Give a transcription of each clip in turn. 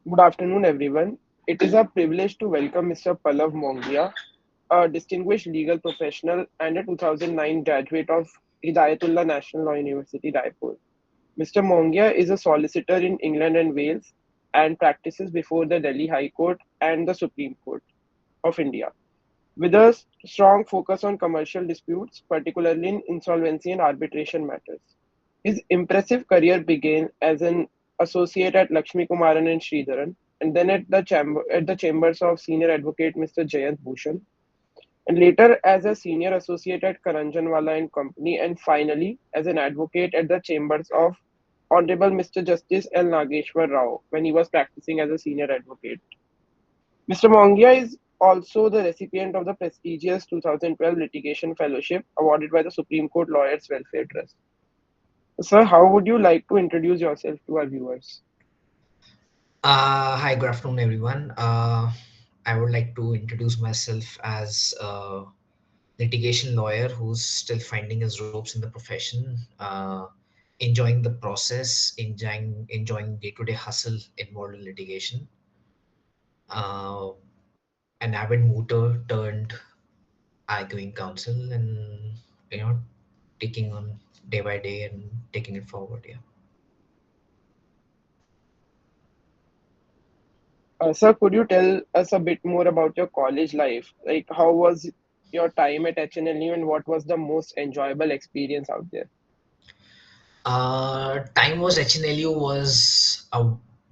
Good afternoon, everyone. It is a privilege to welcome Mr. Pallav Mongia, a distinguished legal professional and a 2009 graduate of Hidayatullah National Law University, Raipur. Mr. Mongia is a solicitor in England and Wales and practices before the Delhi High Court and the Supreme Court of India, with a strong focus on commercial disputes, particularly in insolvency and arbitration matters. His impressive career began as an associate at Lakshmi Kumaran and Sridharan, and then at the chambers of senior advocate Mr. Jayant Bhushan, and later as a senior associate at Karanjawala and Company, and finally as an advocate at the chambers of Hon'ble Mr. Justice L. Nageshwara when he was practicing as a senior advocate. Mr. Mongia is also the recipient of the prestigious 2012 Litigation Fellowship awarded by the Supreme Court Lawyers Welfare Trust. Sir, how would you like to introduce yourself to our viewers? Hi, good afternoon, everyone. I would like to introduce myself as a litigation lawyer who's still finding his ropes in the profession, enjoying the process, enjoying day-to-day hustle involved in litigation. Uh, an avid mooter turned arguing counsel, and you know, taking on day by day and taking it forward. Yeah. Sir, could you tell us a bit more about your college life? Like, how was your time at HNLU and what was the most enjoyable experience out there? Time was HNLU was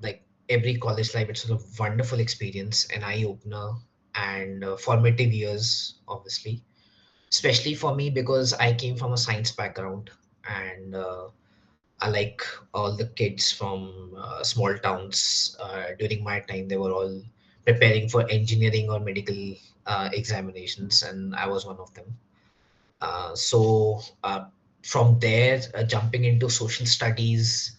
like every college life. It's a wonderful experience, an eye opener, and formative years, obviously. Especially for me because I came from a science background, and I like all the kids from small towns. During my time, they were all preparing for engineering or medical examinations, and I was one of them. So from there, jumping into social studies,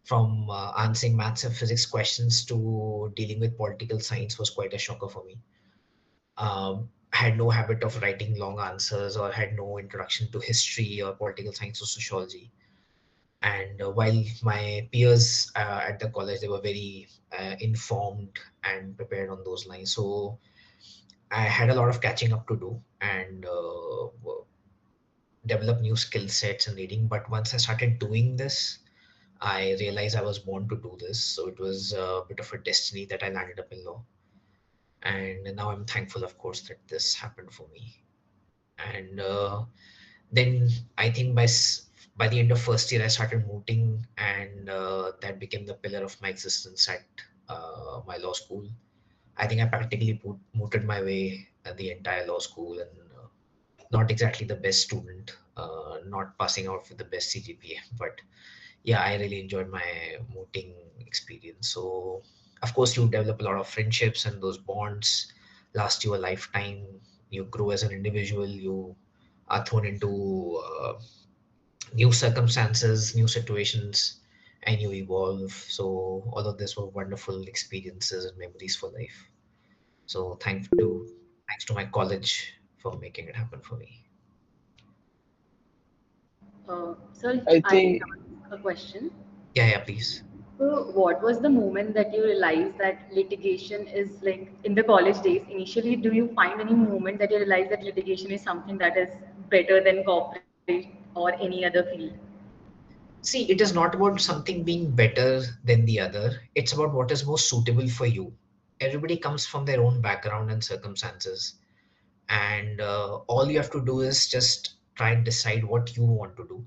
from answering maths and physics questions to dealing with political science was quite a shocker for me. I had no habit of writing long answers or had no introduction to history or political science or sociology. And while my peers at the college, they were very informed and prepared on those lines. So I had a lot of catching up to do, and develop new skill sets and reading. But once I started doing this, I realized I was born to do this. So it was a bit of a destiny that I landed up in law. And now I'm thankful, of course, that this happened for me. And then I think by the end of first year, I started mooting, and that became the pillar of my existence at my law school. I think I practically mooted my way at the entire law school, and not exactly the best student, not passing out with the best CGPA, but yeah, I really enjoyed my mooting experience. So, of course, you develop a lot of friendships, and those bonds last you a lifetime. You grow as an individual. You are thrown into new circumstances, new situations, and you evolve. So, all of this were wonderful experiences and memories for life. So, thanks to my college for making it happen for me. Sir, I I can think ask a question. Yeah, yeah, please. So, what was the moment that you realized that litigation is like in the college days? Initially, do you find any moment that you realize that litigation is something that is better than corporate or any other field? See, it is not about something being better than the other. It's about what is most suitable for you. Everybody comes from their own background and circumstances, and all you have to do is just try and decide what you want to do.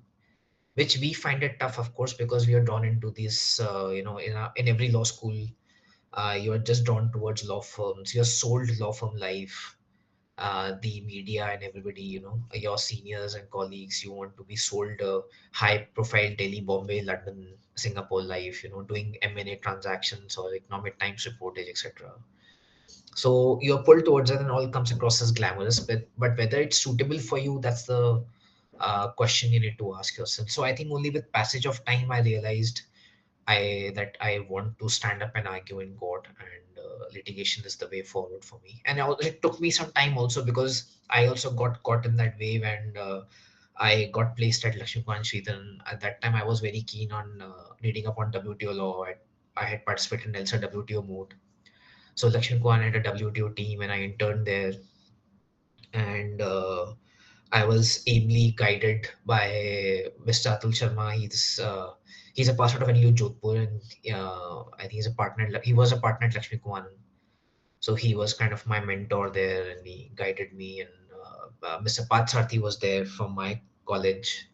Which we find it tough, of course, because we are drawn into these. In every law school, you are just drawn towards law firms. You're sold law firm life, the media and everybody, your seniors and colleagues, you want to be sold a high profile Delhi, Bombay, London, Singapore life, doing M&A transactions or economic times reportage, etc. So you're pulled towards it and all comes across as glamorous, but whether it's suitable for you, that's the question you need to ask yourself. So I think only with passage of time I realized I want to stand up and argue in court, and litigation is the way forward for me. And it took me some time also because I also got caught in that wave, and I got placed at Lakshmi Kumaran and Sridharan. At that time, I was very keen on reading up on WTO law I had participated in ELSA WTO mode. So Lakshmi Kumaran had a WTO team, and I interned there. And I was ably guided by Mr. Atul Sharma. He's a passer of NLU Jodhpur, and I think he's a partner. He was a partner at Lakshmi Kumaran, so he was kind of my mentor there, and he guided me. And Mr. Patsarthi was there from my college.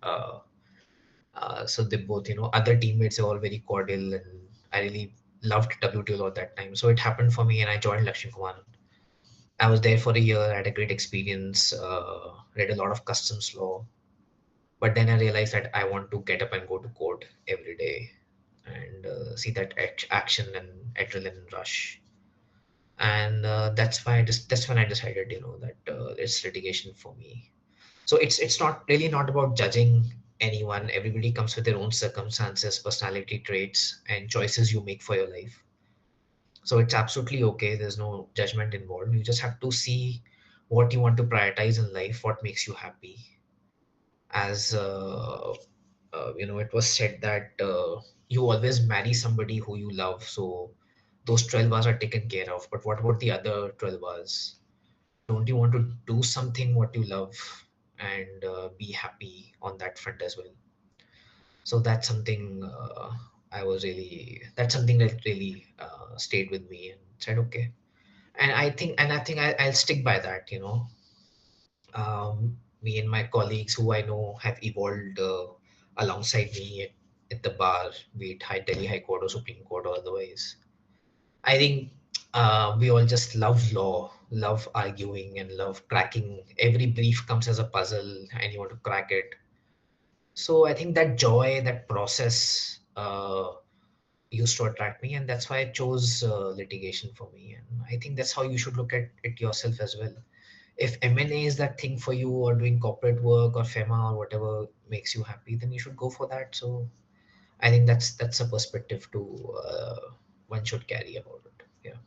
So they both, other teammates are all very cordial, and I really loved WTO at that time. So it happened for me, and I joined Lakshmi Kumaran. I was there for a year. I had a great experience. Read a lot of customs law, but then I realized that I want to get up and go to court every day and see that action and adrenaline rush. And that's when I decided, that it's litigation for me. So it's not really not about judging anyone. Everybody comes with their own circumstances, personality traits, and choices you make for your life. So it's absolutely okay. There's no judgment involved. You just have to see what you want to prioritize in life, what makes you happy. As it was said that you always marry somebody who you love. So those 12 hours are taken care of. But what about the other 12 hours? Don't you want to do something what you love and be happy on that front as well? So that's something that's something that really stayed with me and said okay. And I think I'll stick by that. Me and my colleagues who I know have evolved alongside me at the bar, be it Delhi High Court or Supreme Court or otherwise. I think we all just love law, love arguing, and love cracking. Every brief comes as a puzzle, and you want to crack it. So I think that joy, that process, used to attract me, and that's why I chose litigation for me. And I think that's how you should look at it yourself as well. If M&A is that thing for you, or doing corporate work or FEMA or whatever makes you happy, then you should go for that. So I think that's a perspective to one should carry about it. Yeah.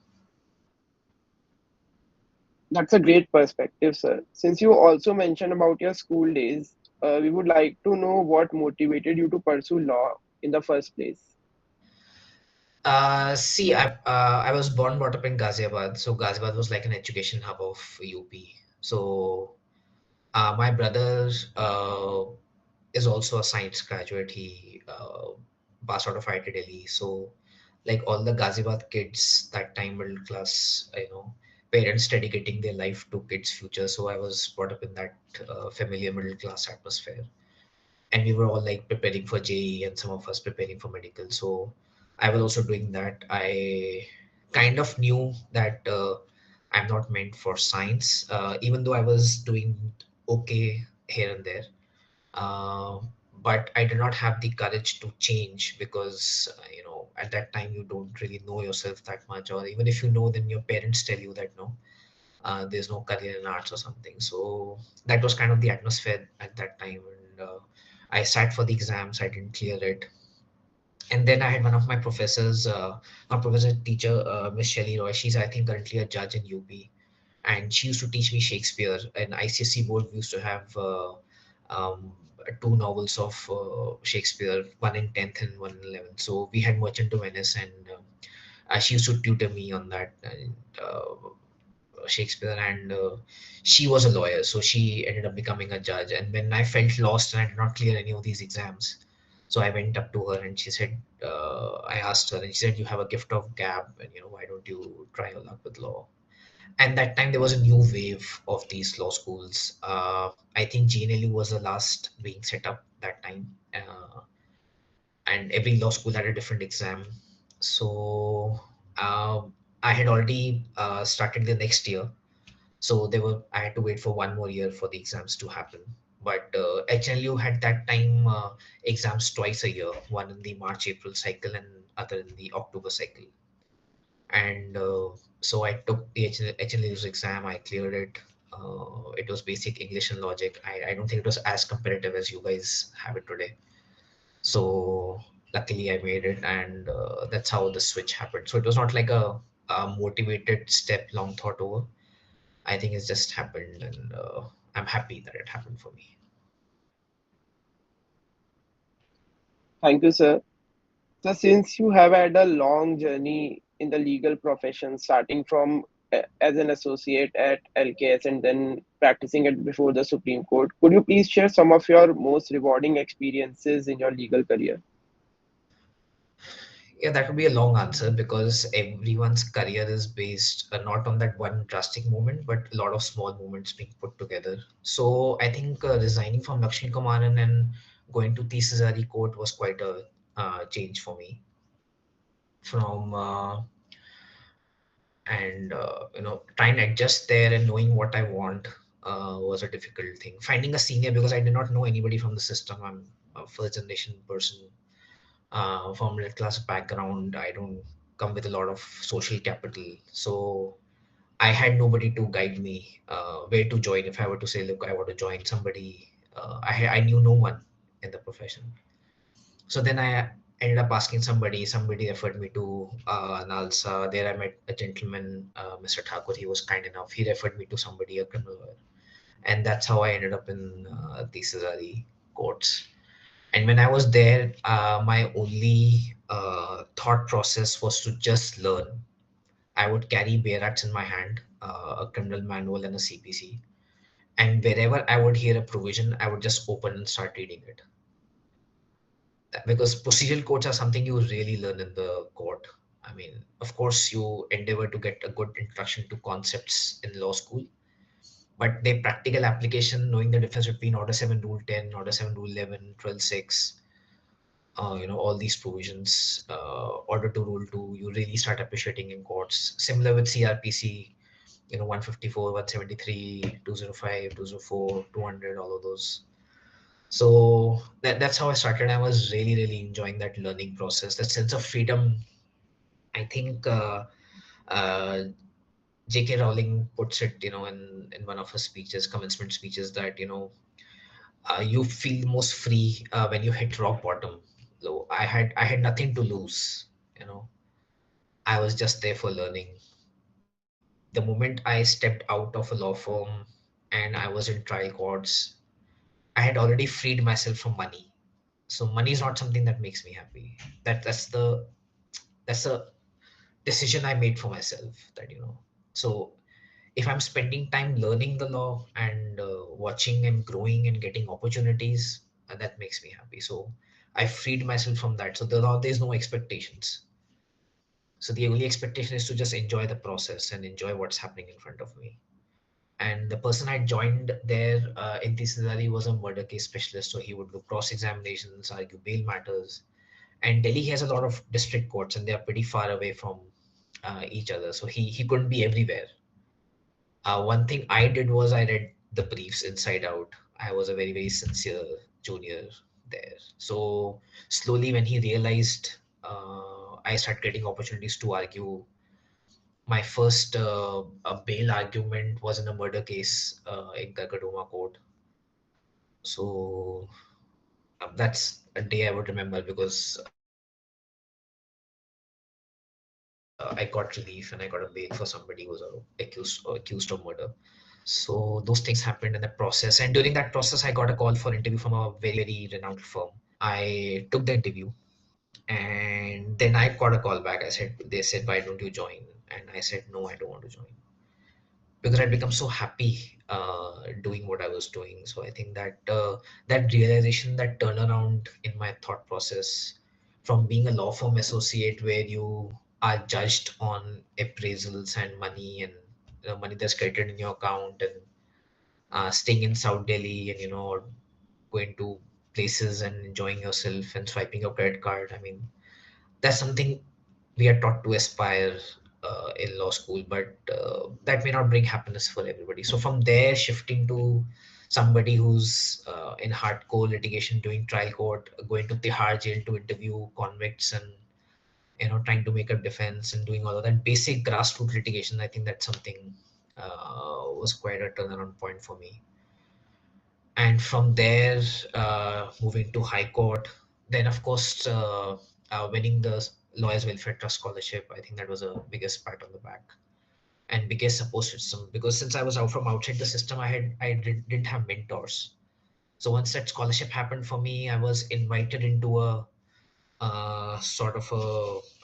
That's a great perspective, sir. Since you also mentioned about your school days, we would like to know what motivated you to pursue law in the first place. See, I was born brought up in Ghaziabad, so Ghaziabad was like an education hub of UP. So my brother is also a science graduate. He passed out of IIT Delhi. So like all the Ghaziabad kids, that time middle class, parents dedicating their life to kids' future. So I was brought up in that familiar middle class atmosphere, and we were all like preparing for JE, and some of us preparing for medical. So I was also doing that. I kind of knew that I'm not meant for science, even though I was doing okay here and there. uh, but I did not have the courage to change because at that time you don't really know yourself that much, or even if you know, then your parents tell you that no, there's no career in arts or something. So that was kind of the atmosphere at that time. And I sat for the exams, I didn't clear it. And then I had one of my professors, my professor teacher, Miss Shelley Roy. She's, I think, currently a judge in UP, and she used to teach me Shakespeare. And ICSE board, we used to have um, two novels of Shakespeare, one in 10th and one in 11th. So we had Merchant of Venice, and she used to tutor me on that. And Shakespeare, and she was a lawyer, so she ended up becoming a judge. And when I felt lost and I did not clear any of these exams, so I went up to her and she said, I asked her, and she said, "You have a gift of gab, and why don't you try your luck with law?" And that time there was a new wave of these law schools. I think GNLU was the last being set up that time, and every law school had a different exam. So I had already started the next year, so I had to wait for one more year for the exams to happen. But HLU had that time exams twice a year, one in the March April cycle and other in the October cycle. And so I took the HLU's exam, I cleared it. It was basic English and logic. I don't think it was as competitive as you guys have it today. So luckily I made it, and that's how the switch happened. So it was not like a motivated step, long thought over. I think it's just happened, and I'm happy that it happened for me. Thank you, sir. So, since you have had a long journey in the legal profession, starting from as an associate at LKS and then practicing it before the Supreme Court, could you please share some of your most rewarding experiences in your legal career? Yeah, that would be a long answer because everyone's career is based not on that one drastic moment, but a lot of small moments being put together. So I think resigning from Lakshmi Kumaran and going to Tisazari Court was quite a change for me. From and trying to adjust there and knowing what I want was a difficult thing. Finding a senior because I did not know anybody from the system. I'm a first generation person from middle class background. I don't come with a lot of social capital, so I had nobody to guide me where to join. If I were to say, look, I want to join somebody, I knew no one in the profession. So then I ended up asking somebody. Somebody referred me to Nalsa. There I met a gentleman, Mr. Thakur. He was kind enough. He referred me to somebody, a criminal lawyer, and that's how I ended up in the Cesari courts. And when I was there, my only thought process was to just learn. I would carry bare acts in my hand, a criminal manual and a CPC. And wherever I would hear a provision, I would just open and start reading it. Because procedural codes are something you really learn in the court. I mean, of course, you endeavor to get a good introduction to concepts in law school, but the practical application, knowing the difference between Order 7, Rule 10, Order 7, Rule 11, 12.6, all these provisions, order to rule 2, you really start appreciating in courts. Similar with CRPC, 154, 173, 205, 204, 200, all of those. So that's how I started. I was really, really enjoying that learning process, that sense of freedom. I think uh, J.K. Rowling puts it, in one of her speeches, commencement speeches, that, you feel most free when you hit rock bottom. So I had nothing to lose. You know, I was just there for learning. The moment I stepped out of a law firm and I was in trial courts, I had already freed myself from money. So money is not something that makes me happy. That's a decision I made for myself. So if I'm spending time learning the law and watching and growing and getting opportunities, that makes me happy. So I freed myself from that. So there's no expectations. So the only expectation is to just enjoy the process and enjoy what's happening in front of me. And the person I joined there in Tisnadari was a murder case specialist. So he would do cross examinations, argue bail matters. And Delhi has a lot of district courts, and they are pretty far away from each other. So he couldn't be everywhere. One thing I did was I read the briefs inside out. I was a very, very sincere junior there. So slowly, when he realized, I started getting opportunities to argue. My first bail argument was in a murder case in Kakaduma court. So that's a day I would remember because I got relief and I got a bail for somebody who was accused of murder. So those things happened in the process, and during that process, I got a call for interview from a very, very renowned firm. I took the interview, and then I got a call back. They said, why don't you join? And I said, no, I don't want to join because I'd become so happy doing what I was doing. So I think that that realization, that turnaround in my thought process, from being a law firm associate where you are judged on appraisals and money and money that's credited in your account, and staying in South Delhi and going to places and enjoying yourself and swiping your credit card. I mean, that's something we are taught to aspire in law school, but that may not bring happiness for everybody. So from there, shifting to somebody who's in hardcore litigation, doing trial court, going to Tihar jail to interview convicts, and trying to make a defense and doing all of that basic grassroots litigation, I think that's something was quite a turnaround point for me. And from there, moving to high court, then of course winning the lawyers welfare trust scholarship, I think that was a biggest pat on the back and biggest support system, because since I was out from outside the system, didn't have mentors. So once that scholarship happened for me, I was invited into a sort of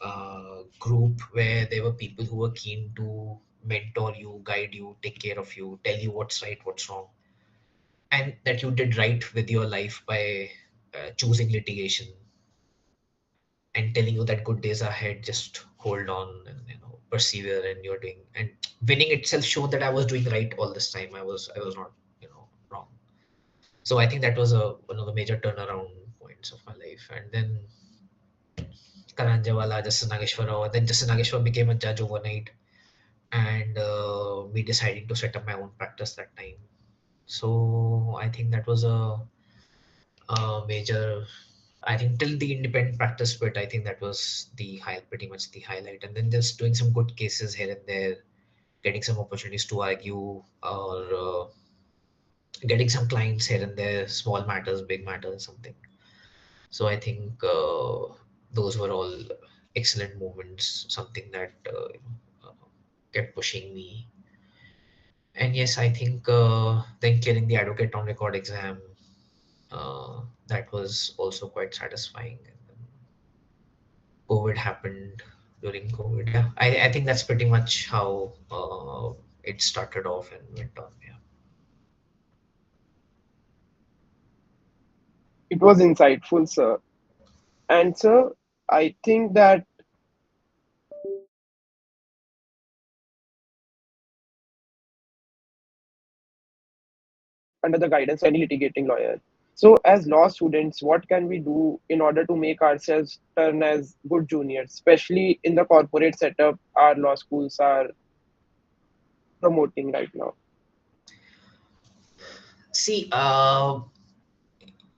a group where there were people who were keen to mentor you, guide you, take care of you, tell you what's right, what's wrong, and that you did right with your life by choosing litigation and telling you that good days are ahead. Just hold on and persevere, and you're doing, and winning itself showed that I was doing right all this time. I was not wrong. So I think that was one of the major turnaround points of my life. And then Karanjawala, Justice Nageshwara, then Justice Nageshwara became a judge overnight, and me deciding to set up my own practice that time. So I think that was a major. I think till the independent practice bit, I think that was pretty much the highlight. And then just doing some good cases here and there, getting some opportunities to argue, or getting some clients here and there, small matters, big matters, something. So I think those were all excellent moments, something that kept pushing me. And yes, I think then clearing the advocate on record exam, that was also quite satisfying. And then COVID happened during COVID. Yeah, I think that's pretty much how it started off and went on. Yeah. It was insightful, sir. And sir, I think that under the guidance of any litigating lawyer. So, as law students, what can we do in order to make ourselves turn as good juniors, especially in the corporate setup our law schools are promoting right now? See,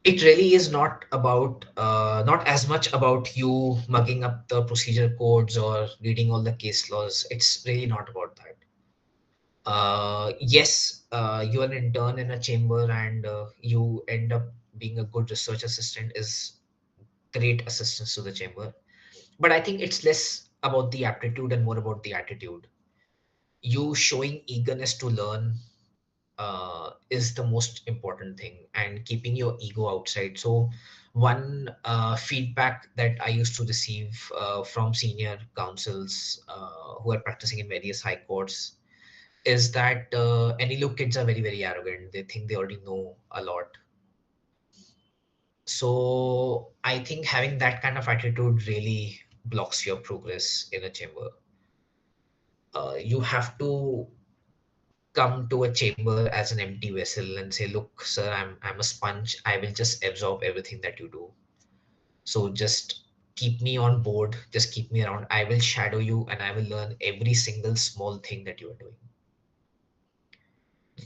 it really is not about not as much about you mugging up the procedure codes or reading all the case laws. It's really not about that. Yes, you're an intern in a chamber, and you end up being a good research assistant is great assistance to the chamber. But I think it's less about the aptitude and more about the attitude. You showing eagerness to learn is the most important thing, and keeping your ego outside. So one feedback that I used to receive from senior counsels who are practicing in various high courts is that NLU kids are very, very arrogant. They think they already know a lot. So I think having that kind of attitude really blocks your progress in a chamber. You have to come to a chamber as an empty vessel and say, look, sir, I'm a sponge. I will just absorb everything that you do. So just keep me on board, just keep me around. I will shadow you, and I will learn every single small thing that you are doing,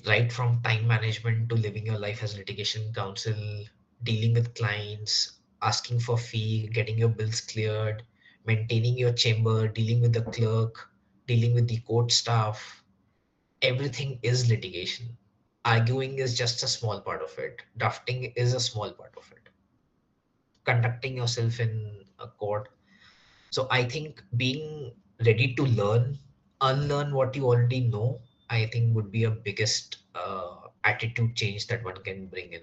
right from time management to living your life as litigation counsel, dealing with clients, asking for fee, getting your bills cleared, maintaining your chamber, dealing with the clerk, dealing with the court staff. Everything is litigation. Arguing is just a small part of it. Drafting is a small part of it. Conducting yourself in a court. So I think being ready to learn, unlearn what you already know, I think would be a biggest attitude change that one can bring in.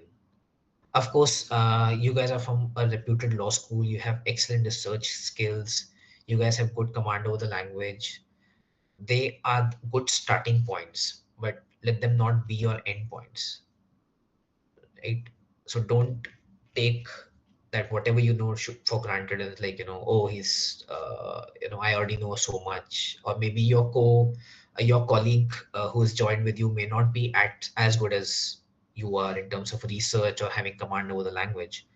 Of course, you guys are from a reputed law school. You have excellent research skills. You guys have good command over the language. They are good starting points, but let them not be your end points, right? So don't take that whatever you know should, for granted, as like, oh, he's I already know so much. Or maybe your colleague who's joined with you may not be at as good as you are in terms of research or having command over the language.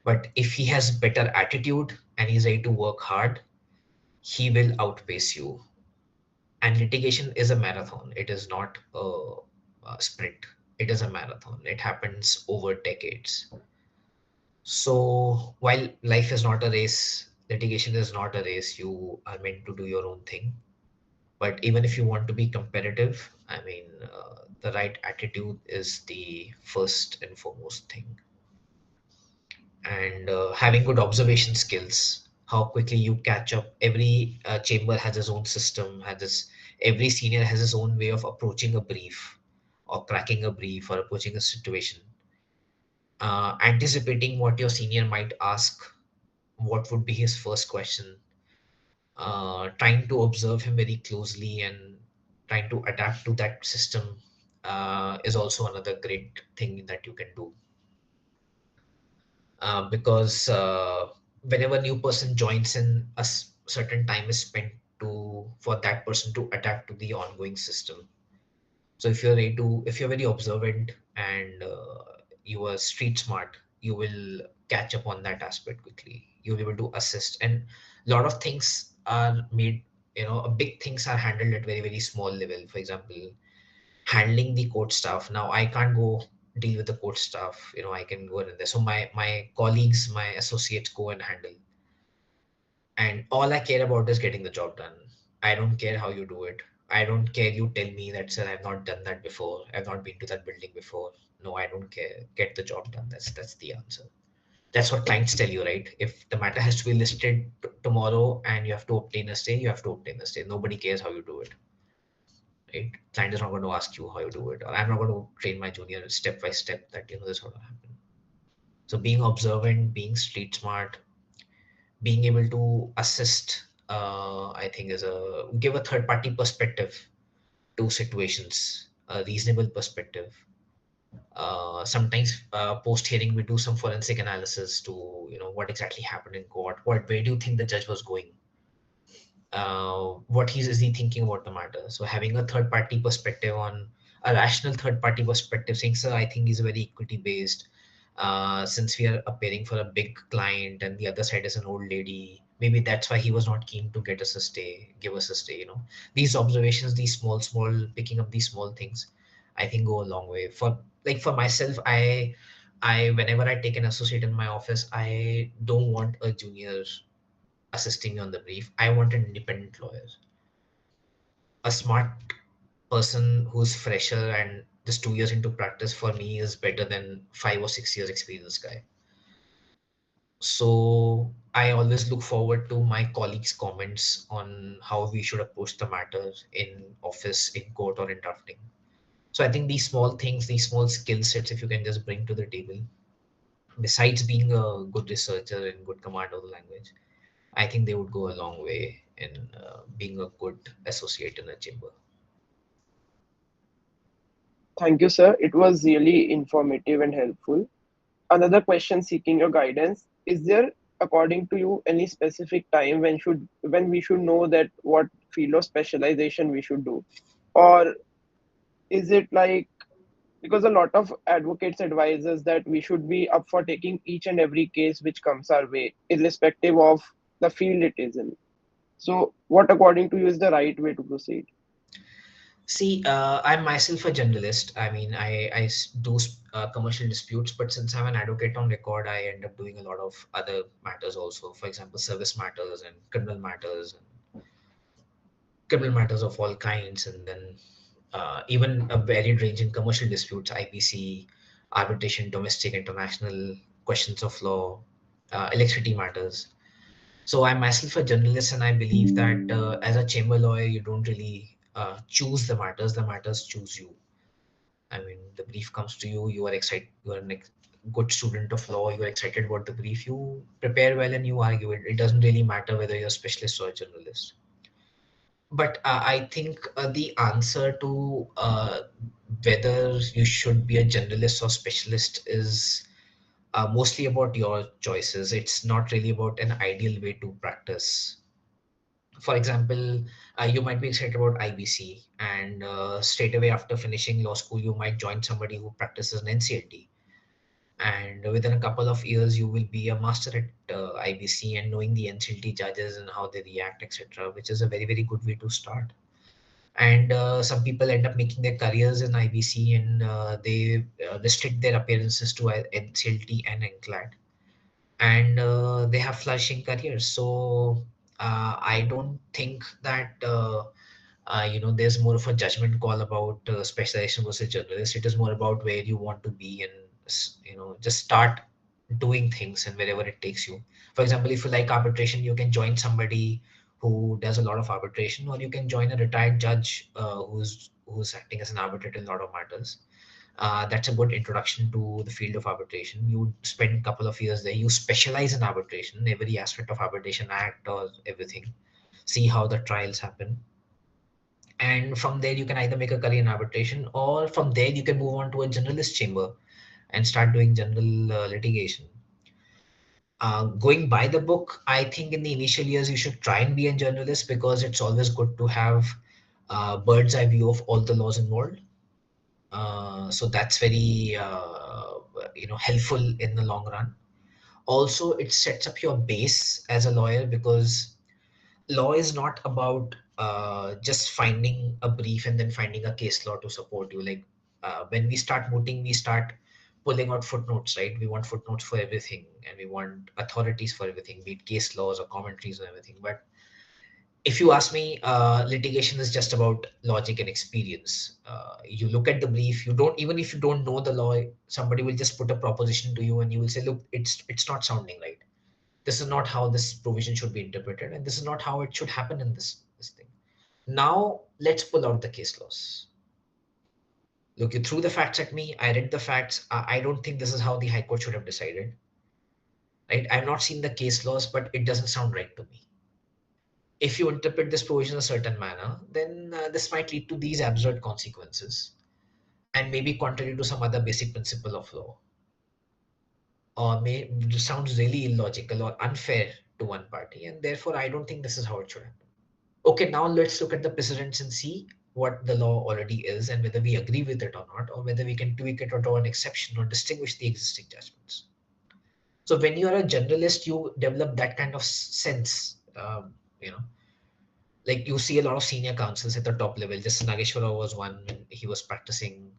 But if he has better attitude and he's ready to work hard, he will outpace you. And litigation is a marathon. It is not a sprint. It is a marathon. It happens over decades. So while life is not a race, litigation is not a race. You are meant to do your own thing. But even if you want to be competitive, I mean, the right attitude is the first and foremost thing. And having good observation skills, how quickly you catch up. Every chamber has its own system, every senior has his own way of approaching a brief, or cracking a brief, or approaching a situation. Anticipating what your senior might ask, what would be his first question. Trying to observe him very closely and trying to adapt to that system is also another great thing that you can do. Because whenever a new person joins in, certain time is spent to for that person to adapt to the ongoing system. So if you're very observant and you are street smart, you will catch up on that aspect quickly. You'll be able to assist, and a lot of things are made. Big things are handled at very small level. For example, handling the court staff. Now I can't go deal with the court staff. I can go in there. So my colleagues, my associates go and handle, and all I care about is getting the job done. I don't care how you do it. I don't care you tell me that, sir, I've not done that before. I've not been to that building before. No, I don't care. Get the job done. That's the answer. That's what clients tell you, right? If the matter has to be listed tomorrow and you have to obtain a stay, you have to obtain a stay. Nobody cares how you do it, right? Client is not going to ask you how you do it, or I'm not going to train my junior step by step that this is how to happen. So being observant, being street smart, being able to assist, I think is a give a third party perspective to situations, a reasonable perspective. Sometimes post hearing we do some forensic analysis to what exactly happened in court, where do you think the judge was going, what is he thinking about the matter. So having a third party perspective, on a rational third party perspective, saying, sir, I think he's very equity based. Since we are appearing for a big client and the other side is an old lady, maybe that's why he was not keen to get us a stay, give us a stay. These observations, these small picking up these small things, I think go a long way. For myself, I whenever I take an associate in my office, I don't want a junior assisting me on the brief. I want an independent lawyer, a smart person who's fresher and just 2 years into practice. For me is better than 5 or 6 years experience guy. So I always look forward to my colleagues' comments on how we should approach the matter in office, in court, or in drafting. So I think these small things, these small skill sets, if you can just bring to the table, besides being a good researcher and good command of the language, I think they would go a long way in being a good associate in a chamber. Thank you, sir. It was really informative and helpful. Another question seeking your guidance. Is there, according to you, any specific time when we should know that what field of specialization we should do? Or is it like, because a lot of advocates advise us that we should be up for taking each and every case which comes our way, irrespective of the field it is in. So, what according to you is the right way to proceed? See, I'm myself a generalist. I mean, do commercial disputes, but since I'm an advocate on record, I end up doing a lot of other matters also. For example, service matters and criminal matters of all kinds, and then even a varied range in commercial disputes, IPC, arbitration, domestic, international, questions of law, electricity matters. So I'm myself a journalist, and I believe that as a chamber lawyer, you don't really choose the matters choose you. I mean, the brief comes to you, you are excited, you are a good student of law, you are excited about the brief, you prepare well and you argue it. It doesn't really matter whether you're a specialist or a journalist. But I think the answer to whether you should be a journalist or specialist is mostly about your choices. It's not really about an ideal way to practice. For example, you might be excited about IBC, and straight away after finishing law school, you might join somebody who practices an NCLT. And within a couple of years, you will be a master at IBC and knowing the NCLT judges and how they react, etc., which is a very good way to start. And some people end up making their careers in IBC, and they restrict their appearances to NCLT and NCLAT, and they have flourishing careers. So I don't think that there's more of a judgment call about specialization versus journalist. It is more about where you want to be, and just start doing things and wherever it takes you. For example, if you like arbitration, you can join somebody who does a lot of arbitration, or you can join a retired judge who's acting as an arbitrator in a lot of matters. That's a good introduction to the field of arbitration. You spend a couple of years there. You specialize in arbitration, every aspect of arbitration act or everything. See how the trials happen, and from there you can either make a career in arbitration, or from there you can move on to a generalist chamber and start doing general litigation. Going by the book, I think in the initial years you should try and be a journalist, because it's always good to have bird's eye view of all the laws involved. So that's very helpful in the long run. Also, it sets up your base as a lawyer, because law is not about just finding a brief and then finding a case law to support you. Like when we start mooting, we start pulling out footnotes, right? We want footnotes for everything, and we want authorities for everything, be it case laws or commentaries or everything. But if you ask me, litigation is just about logic and experience. You look at the brief, you don't, even if you don't know the law, somebody will just put a proposition to you, and you will say, look, it's not sounding right. This is not how this provision should be interpreted, and this is not how it should happen in this thing. Now let's pull out the case laws. Look, you threw the facts at me, I read the facts. I don't think this is how the high court should have decided, right? I've not seen the case laws, but it doesn't sound right to me. If you interpret this provision a certain manner, then this might lead to these absurd consequences, and maybe contrary to some other basic principle of law, or may sounds really illogical or unfair to one party, and therefore I don't think this is how it should happen. Okay, now let's look at the precedents and see what the law already is, and whether we agree with it or not, or whether we can tweak it or draw an exception or distinguish the existing judgments. So when you are a generalist, you develop that kind of sense. Like you see a lot of senior counsels at the top level. Just Nageshwara was one when he was practicing.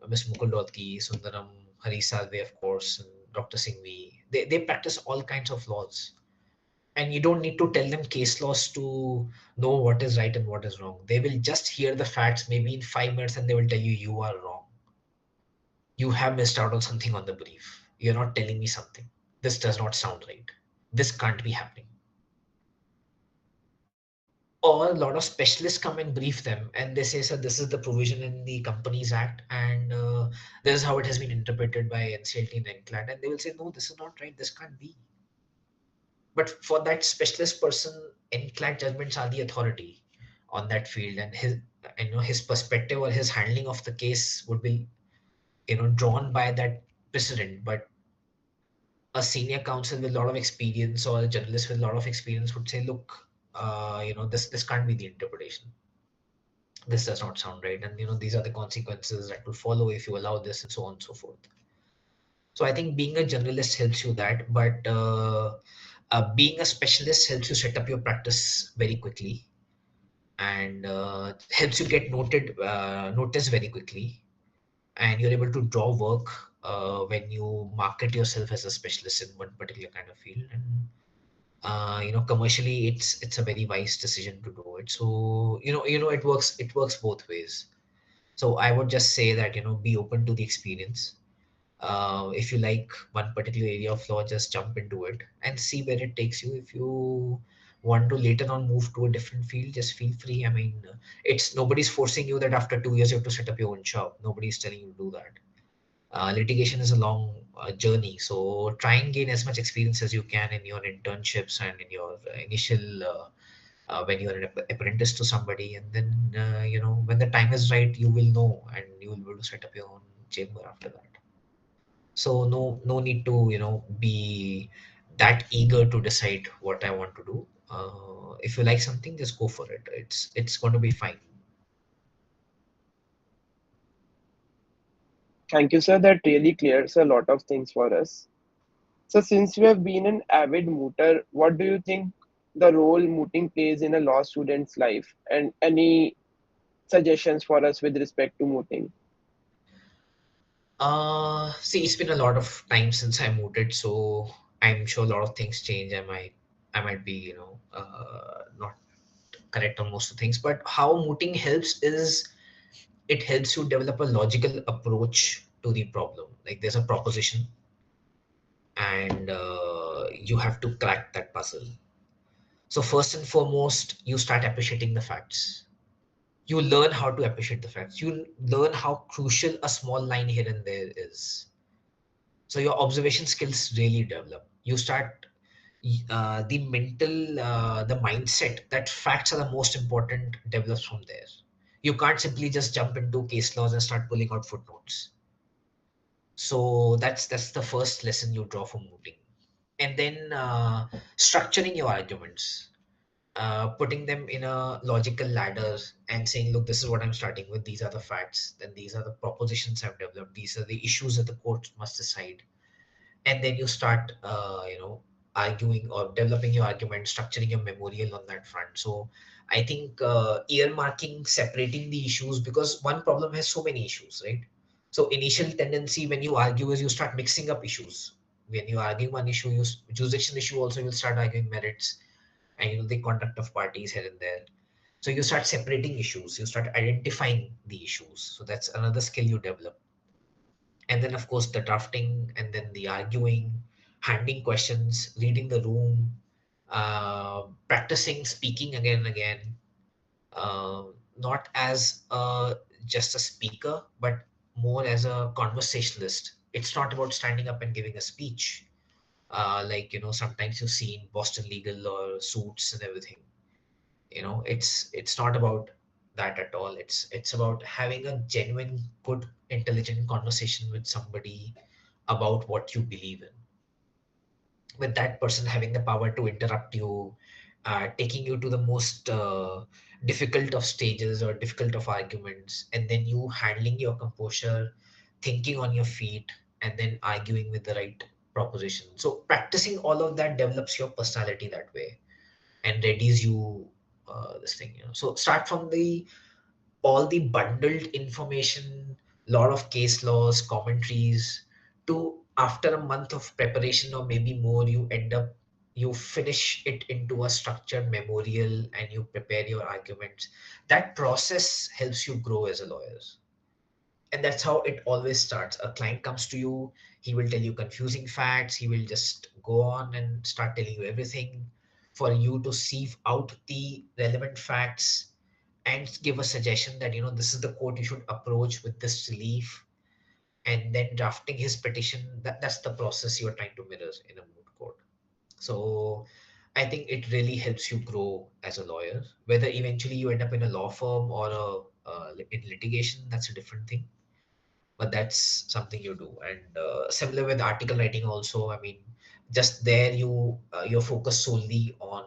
Ms. Mukul Sundaram, Hari Salve, of course, and Dr. Singhvi. They practice all kinds of laws. And you don't need to tell them case laws to know what is right and what is wrong. They will just hear the facts maybe in 5 minutes, and they will tell you, you are wrong. You have missed out on something on the brief. You're not telling me something. This does not sound right. This can't be happening. Or a lot of specialists come and brief them, and they say, sir, this is the provision in the Companies Act, and this is how it has been interpreted by NCLT and NCLAT. And they will say, no, this is not right. This can't be. But for that specialist person, NCLAT judgments are the authority on that field, and his perspective or his handling of the case would be drawn by that precedent. But a senior counsel with a lot of experience, or a journalist with a lot of experience, would say, look, this can't be the interpretation. This does not sound right, and these are the consequences that will follow if you allow this, and so on and so forth. So I think being a generalist helps you that, but being a specialist helps you set up your practice very quickly, and helps you get noticed very quickly, and you're able to draw work when you market yourself as a specialist in one particular kind of field. And commercially, it's a very wise decision to do it. So it works both ways. So I would just say that be open to the experience. If you like one particular area of law, just jump into it and see where it takes you. If you want to later on move to a different field, just feel free. I mean, it's nobody's forcing you that after 2 years you have to set up your own shop. Nobody's telling you to do that. Litigation is a long journey, so try and gain as much experience as you can in your internships and in your initial when you're an apprentice to somebody, and then when the time is right, you will know, and you will be able to set up your own chamber after that. So no need to be that eager to decide what I want to do. If you like something, just go for it. It's going to be fine. Thank you, sir. That really clears a lot of things for us. So, since you have been an avid mooter, what do you think the role mooting plays in a law student's life? And any suggestions for us with respect to mooting? See, it's been a lot of time since I moved it, so I'm sure a lot of things change. I might be not correct on most of the things, but how mooting helps is it helps you develop a logical approach to the problem. Like there's a proposition, and you have to crack that puzzle. So first and foremost, you start appreciating the facts. You learn how to appreciate the facts. You learn how crucial a small line here and there is. So your observation skills really develop. You start the mental, the mindset that facts are the most important develops from there. You can't simply just jump into case laws and start pulling out footnotes. So that's the first lesson you draw from mooting. And then structuring your arguments, putting them in a logical ladder and saying, look, this is what I'm starting with. These are the facts. Then these are the propositions I've developed. These are the issues that the court must decide. And then you start, arguing or developing your argument, structuring your memorial on that front. So I think earmarking, separating the issues, because one problem has so many issues, right? So initial tendency when you argue is you start mixing up issues. When you argue one issue, you jurisdiction issue also, you'll start arguing merits and the conduct of parties here and there. So you start separating issues, you start identifying the issues. So that's another skill you develop. And then of course the drafting, and then the arguing, handling questions, reading the room, practicing speaking again and again, uh, not as just a speaker, but more as a conversationalist. It's not about standing up and giving a speech, like sometimes you see in Boston Legal or Suits and everything. It's not about that at all. It's about having a genuine, good, intelligent conversation with somebody about what you believe in, with that person having the power to interrupt you, taking you to the most difficult of stages or difficult of arguments, and then you handling your composure, thinking on your feet, and then arguing with the right proposition. So practicing all of that develops your personality that way and readies you, this thing. So start from the all the bundled information, lot of case laws, commentaries, to after a month of preparation or maybe more, you finish it into a structured memorial and you prepare your arguments. That process helps you grow as a lawyer. And that's how it always starts. A client comes to you, he will tell you confusing facts, he will just go on and start telling you everything. For you to sieve out the relevant facts and give a suggestion that this is the court you should approach with this relief, and then drafting his petition, that's the process you're trying to mirror in a moot court. So I think it really helps you grow as a lawyer. Whether eventually you end up in a law firm or in litigation, that's a different thing, but that's something you do. And similar with article writing also, I mean, just there you're focused solely on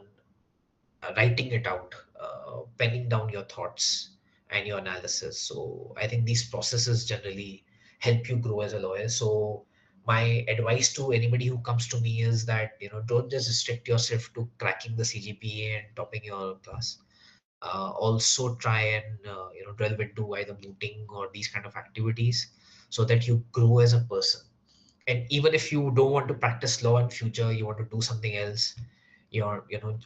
writing it out, penning down your thoughts and your analysis. So I think these processes generally help you grow as a lawyer. So my advice to anybody who comes to me is that don't just restrict yourself to cracking the CGPA and topping your class. Also try and delve into either mooting or these kind of activities, so that you grow as a person. And even if you don't want to practice law in future, you want to do something else,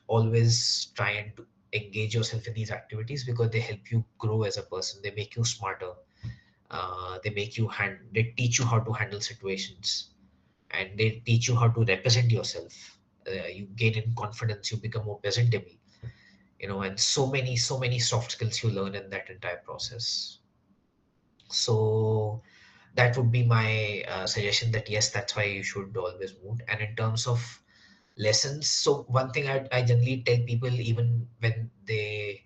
always try and engage yourself in these activities, because they help you grow as a person, they make you smarter, they teach you how to handle situations, and they teach you how to represent yourself. You gain in confidence, you become more presentable, and so many soft skills you learn in that entire process. So that would be my suggestion, that yes, that's why you should always moot. And in terms of lessons, so one thing I generally tell people, even when they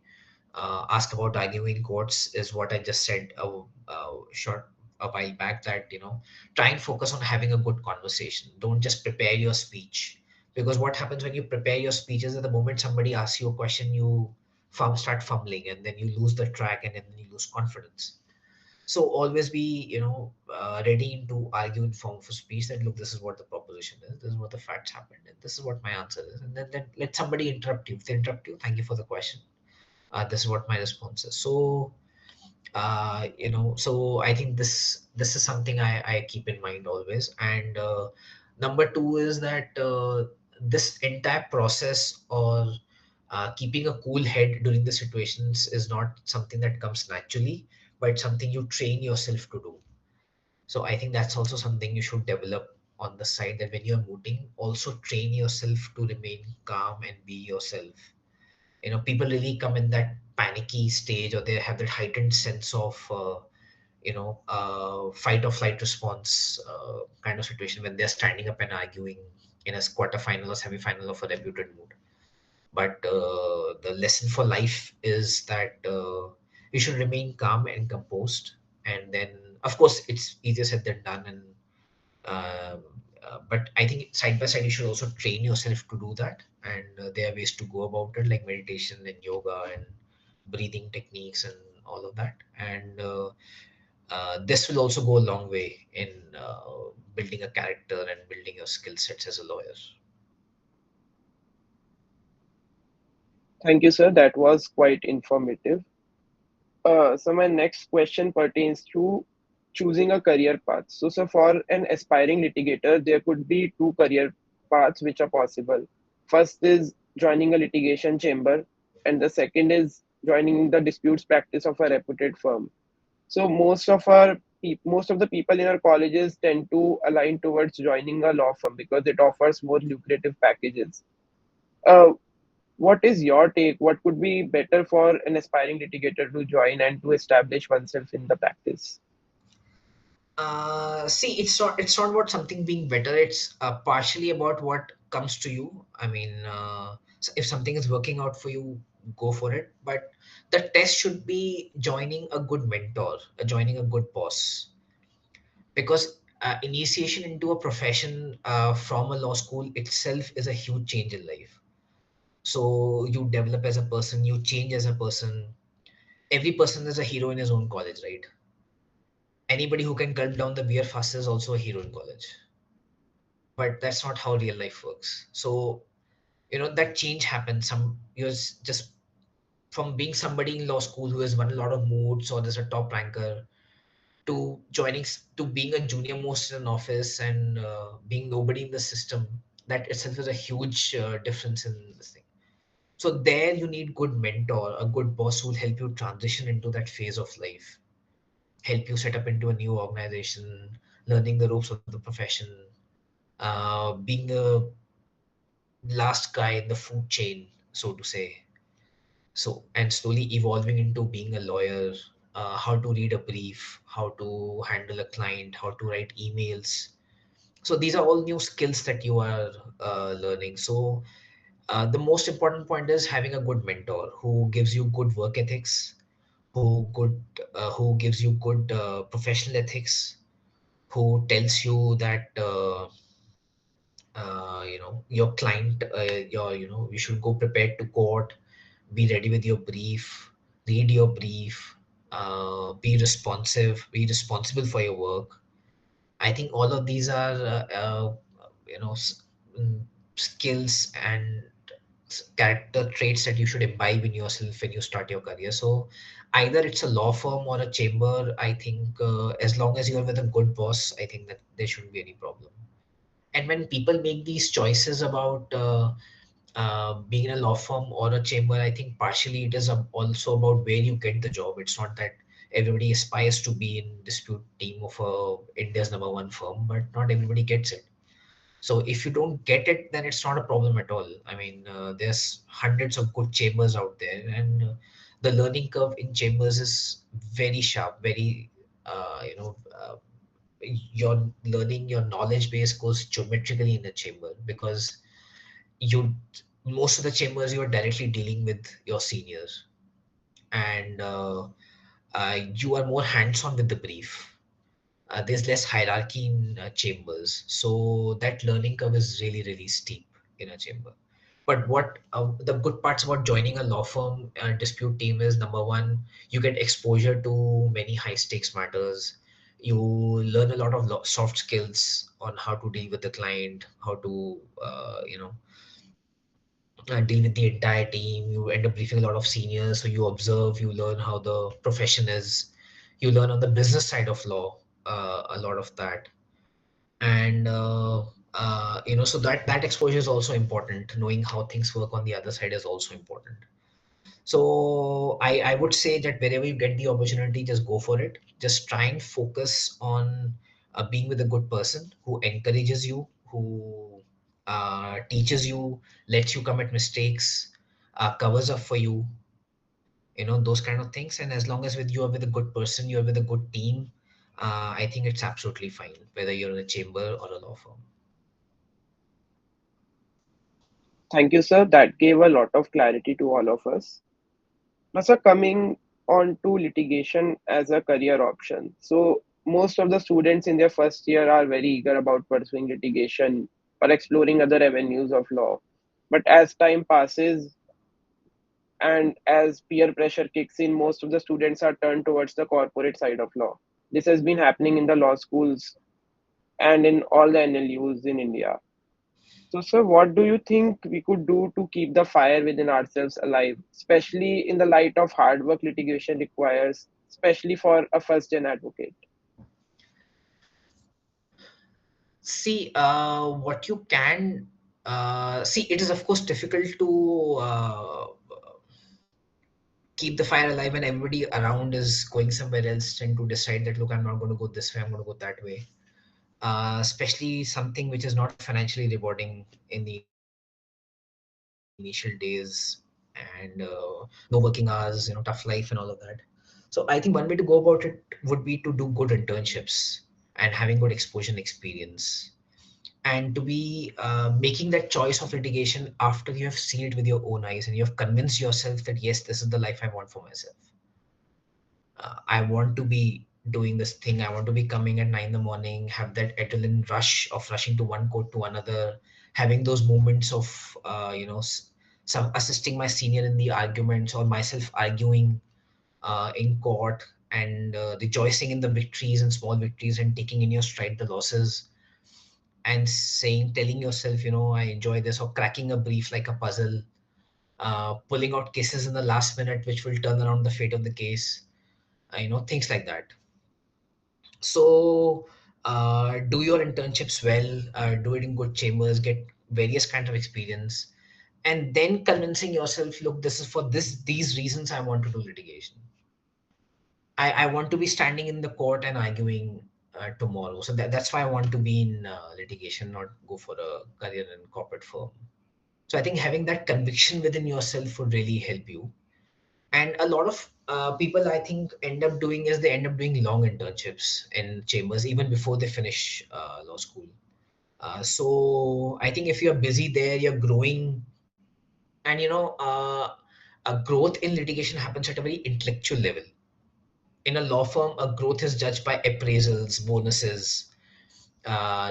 ask about arguing in courts, is what I just said a while back, that try and focus on having a good conversation. Don't just prepare your speech, because what happens when you prepare your speech is, at the moment somebody asks you a question, you start fumbling, and then you lose the track, and then you lose confidence. So always be ready to argue in form of a speech, that look, this is what the proposition is, this is what the facts happened, and this is what my answer is. And then let somebody interrupt you. If they interrupt you, thank you for the question, this is what my response is. So so I think this is something I keep in mind always. And number two is that this entire process, or keeping a cool head during the situations, is not something that comes naturally, but it's something you train yourself to do. So I think that's also something you should develop on the side, that when you're mooting, also train yourself to remain calm and be yourself. People really come in that panicky stage, or they have that heightened sense of fight or flight response kind of situation when they're standing up and arguing in a quarter final or semi final of a reputed mood. But the lesson for life is that you should remain calm and composed. And then, of course, it's easier said than done. And um, but I think side by side, you should also train yourself to do that. And there are ways to go about it, like meditation and yoga and breathing techniques and all of that. And this will also go a long way in building a character and building your skill sets as a lawyer. Thank you, sir. That was quite informative. So my next question pertains to choosing a career path. So, sir, for an aspiring litigator, there could be two career paths which are possible. First is joining a litigation chamber, and the second is joining the disputes practice of a reputed firm. So most of the people in our colleges tend to align towards joining a law firm because it offers more lucrative packages. Uh, what is your take? What could be better for an aspiring litigator to join and to establish oneself in the practice? See, it's not about something being better. It's partially about what comes to you. I mean, if something is working out for you, go for it. But the test should be joining a good mentor, joining a good boss, because initiation into a profession from a law school itself is a huge change in life. So you develop as a person, you change as a person. Every person is a hero in his own college, right? Anybody who can gulp down the beer faster is also a hero in college. But that's not how real life works. So that change happens. Some you're just from being somebody in law school who has won a lot of moods or there's a top ranker, to to being a junior most in an office and being nobody in the system. That itself is a huge difference in this thing. So there you need good mentor, a good boss who will help you transition into that phase of life, help you set up into a new organization, learning the ropes of the profession, being the last guy in the food chain, so to say. So, and slowly evolving into being a lawyer, how to read a brief, how to handle a client, how to write emails. So these are all new skills that you are learning. So the most important point is having a good mentor who gives you good work ethics, who gives you good professional ethics, who tells you that your client, you should go prepared to court, be ready with your brief, read your brief, be responsive, be responsible for your work. I think all of these are you know s- skills and character traits that you should imbibe in yourself when you start your career. So either it's a law firm or a chamber. I think as long as you're with a good boss, I think that there shouldn't be any problem. And when people make these choices about being in a law firm or a chamber, I think partially it is also about where you get the job. It's not that everybody aspires to be in dispute team of India's number one firm, but not everybody gets it. So if you don't get it, then it's not a problem at all. I mean, there's hundreds of good chambers out there, and the learning curve in chambers is very sharp, very your learning, your knowledge base goes geometrically in the chamber, because you most of the chambers you are directly dealing with your seniors, and you are more hands-on with the brief. There's less hierarchy in chambers, so that learning curve is really really steep in a chamber. But what the good parts about joining a law firm dispute team is, number one, you get exposure to many high stakes matters. You learn a lot of soft skills on how to deal with the client, how to deal with the entire team. You end up briefing a lot of seniors, so you observe, you learn how the profession is. You learn on the business side of law a lot of that, and so that exposure is also important. Knowing how things work on the other side is also important. So I would say that wherever you get the opportunity, just go for it. Just try and focus on being with a good person who encourages you, who teaches you, lets you commit mistakes, covers up for you, those kind of things. And as long as with you are with a good person, you are with a good team, I think it's absolutely fine, whether you're in a chamber or a law firm. Thank you, sir. That gave a lot of clarity to all of us. Now, sir, coming on to litigation as a career option. So, most of the students in their first year are very eager about pursuing litigation or exploring other avenues of law. But as time passes and as peer pressure kicks in, most of the students are turned towards the corporate side of law. This has been happening in the law schools and in all the NLUs in India. So, sir, what do you think we could do to keep the fire within ourselves alive, especially in the light of hard work litigation requires, especially for a first gen advocate? See, what you can see, it is of course difficult to keep the fire alive when everybody around is going somewhere else, trying to decide that, look, I'm not going to go this way, I'm going to go that way. Especially something which is not financially rewarding in the initial days, and no working hours, tough life and all of that. So I think one way to go about it would be to do good internships and having good exposure and experience, and to be making that choice of litigation after you have seen it with your own eyes and you have convinced yourself that yes, this is the life I want for myself. I want to be doing this thing. I want to be coming at 9 in the morning, have that adrenaline rush of rushing to one court to another, having those moments of, some assisting my senior in the arguments or myself arguing in court, and rejoicing in the victories and small victories and taking in your stride the losses, and telling yourself, I enjoy this, or cracking a brief like a puzzle, pulling out cases in the last minute which will turn around the fate of the case, things like that. So do your internships well, do it in good chambers, get various kinds of experience, and then convincing yourself, look, this is for these reasons I want to do litigation. I want to be standing in the court and arguing tomorrow. So that's why I want to be in litigation, not go for a career in corporate firm. So I think having that conviction within yourself would really help you. And a lot of people, I think, end up doing is they end up doing long internships in chambers even before they finish law school. So I think if you're busy there, you're growing, and a growth in litigation happens at a very intellectual level. In a law firm, a growth is judged by appraisals, bonuses,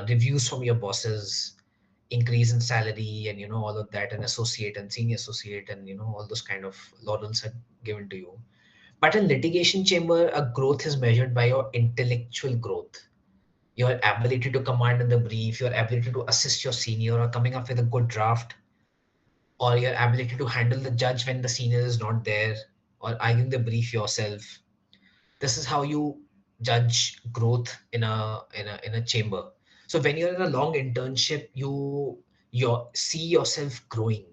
reviews from your bosses, increase in salary, and all of that, and associate and senior associate, and all those kind of laurels are given to you. But in litigation chamber, a growth is measured by your intellectual growth, your ability to command in the brief, your ability to assist your senior or coming up with a good draft, or your ability to handle the judge when the senior is not there, or arguing the brief yourself. This is how you judge growth in a chamber. So when you're in a long internship, you see yourself growing.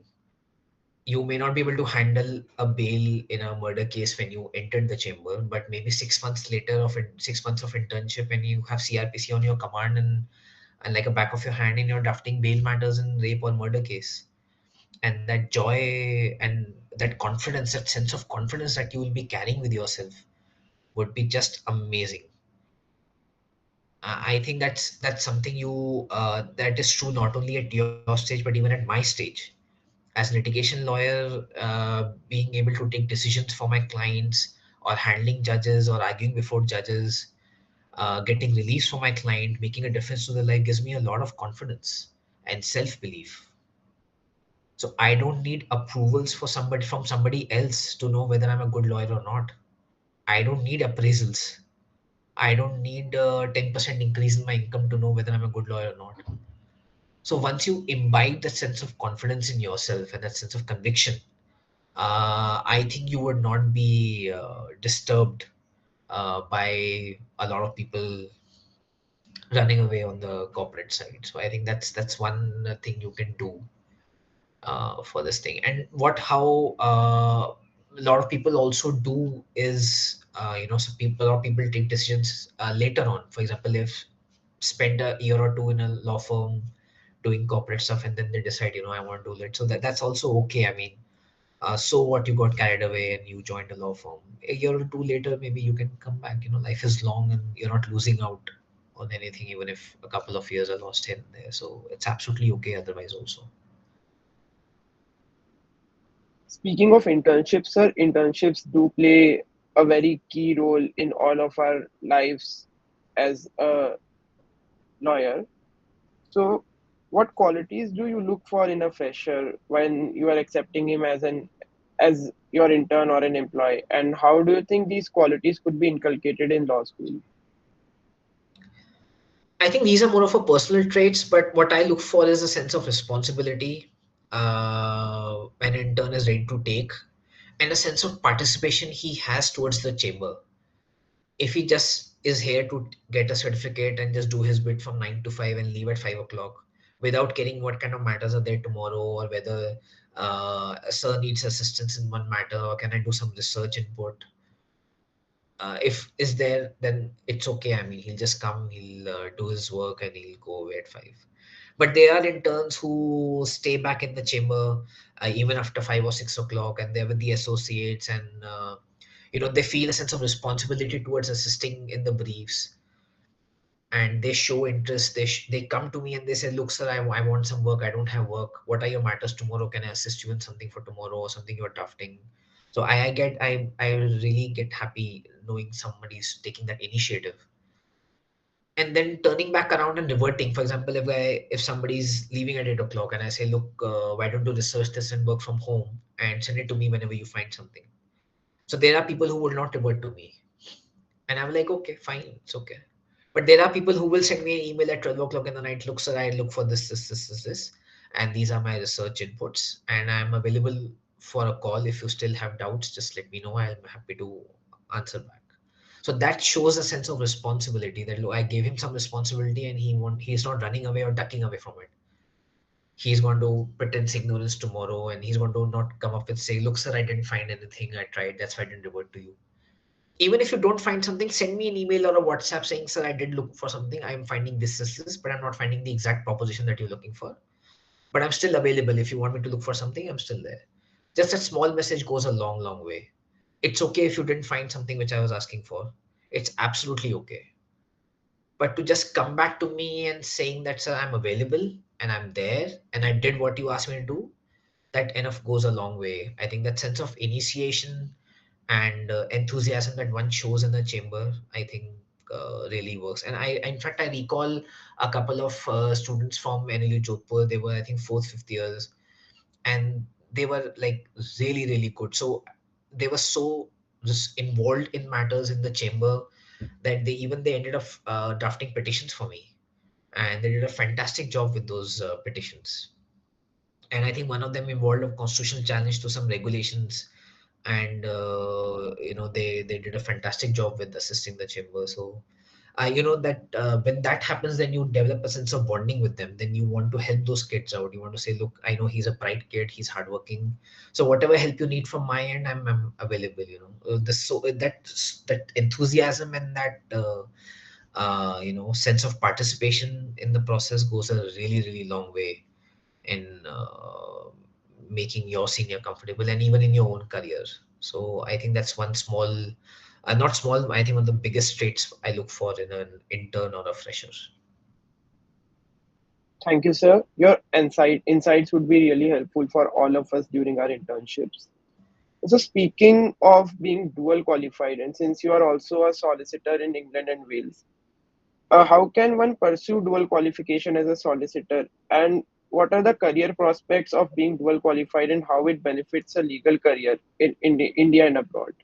You may not be able to handle a bail in a murder case when you entered the chamber, but maybe 6 months later, 6 months of internship, and you have CRPC on your command, and like a back of your hand, and you're drafting bail matters in rape or murder case. And that joy and that confidence, that sense of confidence that you will be carrying with yourself would be just amazing. I think that's something that is true not only at your stage but even at my stage. As a litigation lawyer, being able to take decisions for my clients, or handling judges, or arguing before judges, getting relief for my client, making a difference to their life gives me a lot of confidence and self belief. So I don't need approvals from somebody else to know whether I'm a good lawyer or not. I don't need appraisals. I don't need a 10% increase in my income to know whether I'm a good lawyer or not. So once you imbibe that sense of confidence in yourself and that sense of conviction, I think you would not be disturbed by a lot of people running away on the corporate side. So I think that's one thing you can do for this thing. And how a lot of people also do is, a lot of people take decisions later on. For example, they've spent a year or two in a law firm doing corporate stuff, and then they decide, I want to do it. So that's also okay. I mean, So what, you got carried away and you joined a law firm. A year or two later, maybe you can come back. Life is long and you're not losing out on anything, even if a couple of years are lost here and there. So it's absolutely okay otherwise also. Speaking of internships, sir, internships do play a very key role in all of our lives as a lawyer. So, what qualities do you look for in a fresher when you are accepting him as your intern or an employee? And how do you think these qualities could be inculcated in law school? I think these are more of a personal traits, but what I look for is a sense of responsibility an intern is ready to take, and a sense of participation he has towards the chamber. If he just is here to get a certificate and just do his bit from 9 to 5 and leave at 5 o'clock without caring what kind of matters are there tomorrow, or whether a sir needs assistance in one matter, or can I do some research input, if is there, then it's okay. I mean, he'll just come, he'll do his work, and he'll go away at 5. But there are interns who stay back in the chamber even after 5 or 6 o'clock, and they're with the associates, and they feel a sense of responsibility towards assisting in the briefs, and they show interest. They come to me and they say, look sir, I want some work, I don't have work, what are your matters tomorrow, can I assist you in something for tomorrow, or something you're drafting. So I really get happy knowing somebody's taking that initiative, and then turning back around and reverting. For example, if somebody's leaving at 8 o'clock and I say, look, why don't you research this and work from home and send it to me whenever you find something. So there are people who will not revert to me, and I'm like, okay, fine, it's okay. But there are people who will send me an email at 12 o'clock in the night. Look, sir, I look for this, and these are my research inputs, and I'm available for a call. If you still have doubts, just let me know. I'm happy to answer back. So that shows a sense of responsibility, that look, I gave him some responsibility, and he's not running away or ducking away from it. He's going to pretend ignorance tomorrow, and he's going to not come up with say, look, sir, I didn't find anything. I tried. That's why I didn't revert to you. Even if you don't find something, send me an email or a WhatsApp saying, sir, I did look for something, I'm finding this, but I'm not finding the exact proposition that you're looking for, but I'm still available. If you want me to look for something, I'm still there. Just a small message goes a long way. It's okay if you didn't find something which I was asking for. It's absolutely okay. But to just come back to me and saying that, sir, I'm available and I'm there and I did what you asked me to do, that enough goes a long way. I think that sense of initiation and enthusiasm that one shows in the chamber, I think really works. And in fact, I recall a couple of students from NLU Jodhpur. They were, I think, fourth, fifth years, and they were like really good. So they were so just involved in matters in the chamber that they ended up drafting petitions for me, and they did a fantastic job with those petitions. And I think one of them involved a constitutional challenge to some regulations, and they did a fantastic job with assisting the chamber. So that when that happens, then you develop a sense of bonding with them. Then you want to help those kids out. You want to say, look, I know he's a bright kid, he's hardworking, so whatever help you need from my end, I'm available. That enthusiasm and that sense of participation in the process goes a really long way in making your senior comfortable, and even in your own career. So I think that's one small, not small, I think one of the biggest traits I look for in an intern or a fresher. Thank you, sir. Your insights would be really helpful for all of us during our internships. So, speaking of being dual qualified, and since you are also a solicitor in England and Wales, how can one pursue dual qualification as a solicitor? And what are the career prospects of being dual qualified and how it benefits a legal career in India and abroad?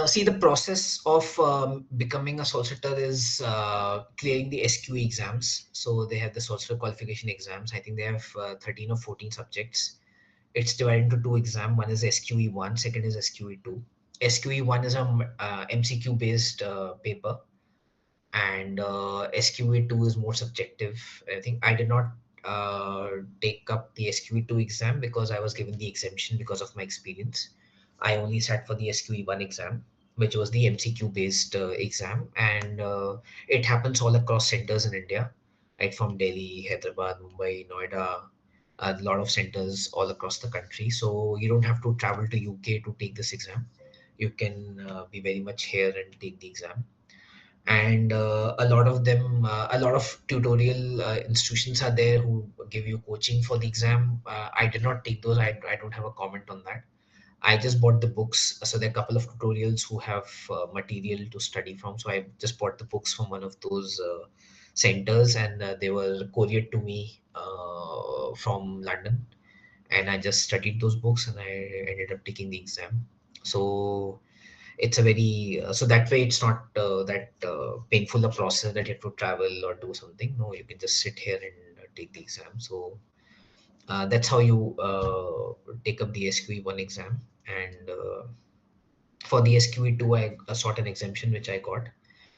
See, the process of becoming a solicitor is clearing the SQE exams. So they have the solicitor qualification exams. I think they have 13 or 14 subjects. It's divided into two exams. One is SQE1, second is SQE2. SQE1 is a MCQ based paper, and SQE2 is more subjective. I think I did not take up the SQE2 exam because I was given the exemption because of my experience. I only sat for the SQE1 exam, which was the MCQ based exam, and it happens all across centers in India, right from Delhi, Hyderabad, Mumbai, Noida. A lot of centers all across the country. So you don't have to travel to UK to take this exam. You can be very much here and take the exam. And a lot of them, a lot of tutorial institutions are there who give you coaching for the exam. I did not take those. I don't have a comment on that. I just bought the books. So there are a couple of tutorials who have material to study from. So I just bought the books from one of those centers, and they were couriered to me from London. And I just studied those books, and I ended up taking the exam. So it's a very so that way it's not that painful a process that you have to travel or do something. No, you can just sit here and take the exam. So that's how you take up the SQE1 exam. And for the SQE2, I sought an exemption, which I got.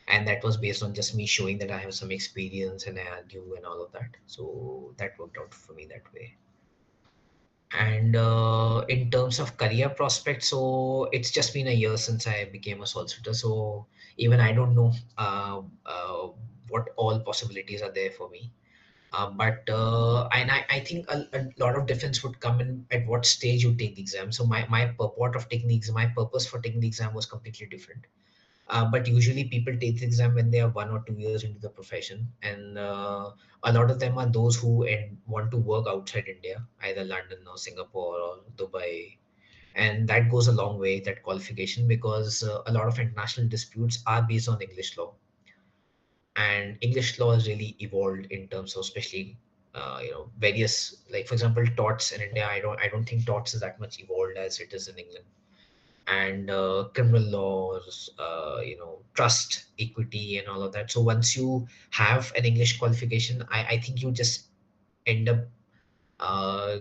And that was based on just me showing that I have some experience and I argue and all of that. So that worked out for me that way. And in terms of career prospects, so it's just been a year since I became a solicitor. So even I don't know what all possibilities are there for me. I think a lot of difference would come in at what stage you take the exam. So my purport of taking the exam, my purpose for taking the exam was completely different. But usually people take the exam when they are 1 or 2 years into the profession, and a lot of them are those who want to work outside India, either London or Singapore or Dubai. And that goes a long way, that qualification, because a lot of international disputes are based on English law, and English law has really evolved in terms of, especially various, like for example, torts in India. I don't think torts is that much evolved as it is in England. And criminal laws, trust, equity, and all of that. So once you have an English qualification, I think you just end up uh,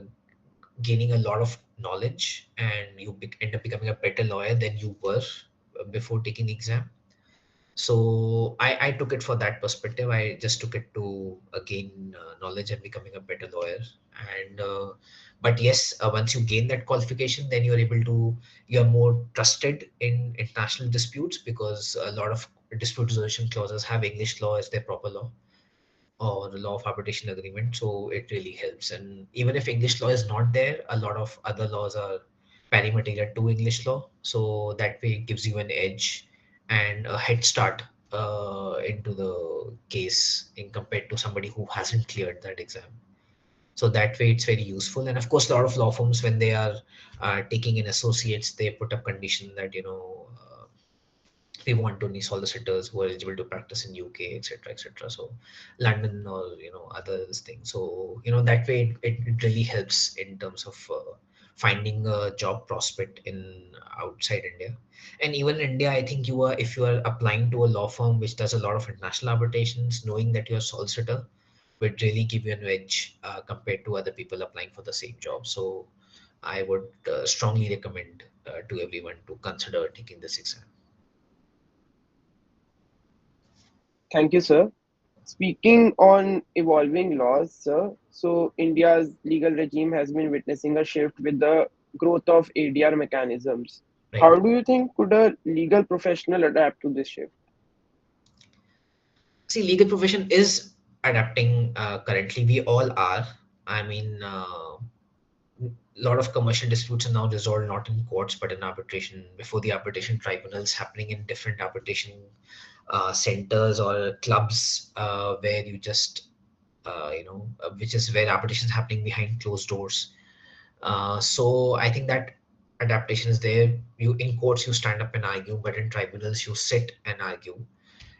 gaining a lot of knowledge, and you end up becoming a better lawyer than you were before taking the exam. So I took it for that perspective. I just took it to gain knowledge and becoming a better lawyer. And but yes, once you gain that qualification, then you're more trusted in international disputes, because a lot of dispute resolution clauses have English law as their proper law, or the law of arbitration agreement. So it really helps. And even if English law is not there, a lot of other laws are pari material to English law. So that way it gives you an edge and a head start into the case in compared to somebody who hasn't cleared that exam. So that way it's very useful. And of course, a lot of law firms, when they are taking in associates, they put up condition that we want only solicitors who are eligible to practice in UK, etc., etc. So London, or others things. So that way it really helps in terms of finding a job prospect in outside India. And even in India, I think if you are applying to a law firm which does a lot of international arbitrations, knowing that you're a solicitor would really give you an edge compared to other people applying for the same job. So I would strongly recommend to everyone to consider taking this exam. Thank you, sir. Speaking on evolving laws, sir, so India's legal regime has been witnessing a shift with the growth of ADR mechanisms. Right. How do you think could a legal professional adapt to this shift? See, legal profession is adapting currently. We all are. I mean, a lot of commercial disputes are now resolved not in courts but in arbitration, before the arbitration tribunals, happening in different arbitration centers or clubs, where you just which is where arbitration is happening behind closed doors. So I think that adaptation is there. You in courts you stand up and argue, but in tribunals you sit and argue.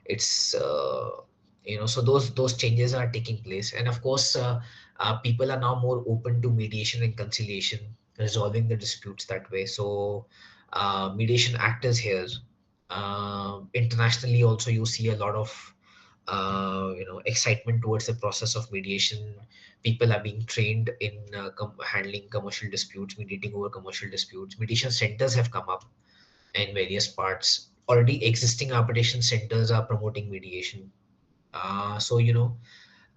It's so those changes are taking place. And of course, people are now more open to mediation and conciliation, resolving the disputes that way. So mediation act is here. Internationally also, you see a lot of excitement towards the process of mediation. People are being trained in handling commercial disputes, mediating over commercial disputes. Mediation centers have come up in various parts. Already existing arbitration centers are promoting mediation. So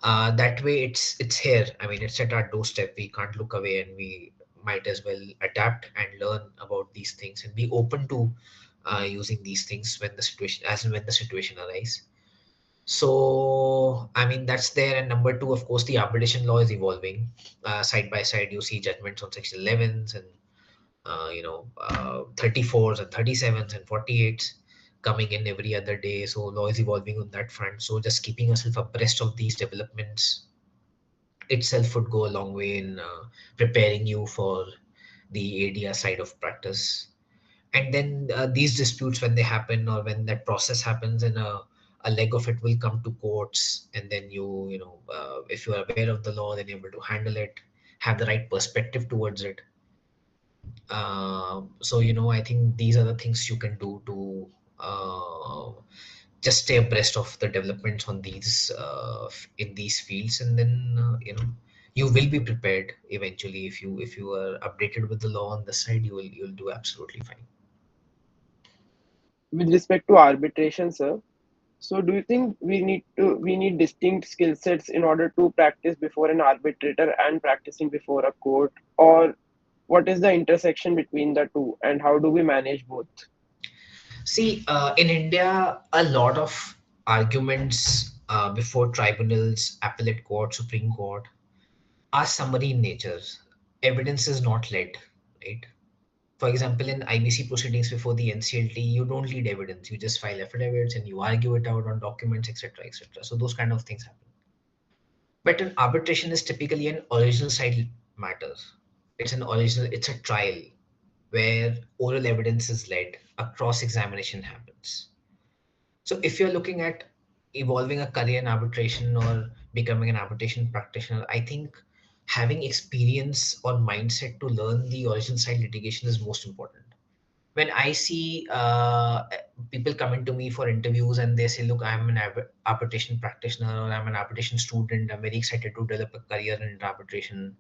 that way it's here. I mean, it's at our doorstep. We can't look away, and we might as well adapt and learn about these things and be open to using these things when the situation, as and when the situation arises. So, I mean, that's there. And number two, of course, the arbitration law is evolving. Side by side, you see judgments on Section 11s and 34s and 37s and 48s coming in every other day. So law is evolving on that front. So just keeping yourself abreast of these developments itself would go a long way in preparing you for the ADR side of practice. And then these disputes, when they happen or when that process happens, and a leg of it will come to courts, and then if you are aware of the law, then you're able to handle it, have the right perspective towards it. So I think these are the things you can do to just stay abreast of the developments on these in these fields, and then you will be prepared eventually. If you are updated with the law on the side, you'll do absolutely fine. With respect to arbitration, sir, so do you think we need distinct skill sets in order to practice before an arbitrator and practicing before a court, or what is the intersection between the two, and how do we manage both? See, in India, a lot of arguments before tribunals, appellate court, Supreme Court, are summary in nature. Evidence is not led, right? For example, in IBC proceedings before the NCLT, you don't lead evidence. You just file affidavits and you argue it out on documents, etc., etc. So those kind of things happen. But an arbitration is typically an original side matter. It's a trial where oral evidence is led, a cross examination happens. So if you're looking at evolving a career in arbitration or becoming an arbitration practitioner, I think having experience or mindset to learn the original side litigation is most important. When I see people coming to me for interviews and they say, "Look, I'm an arbitration practitioner or I'm an arbitration student. I'm very excited to develop a career in arbitration."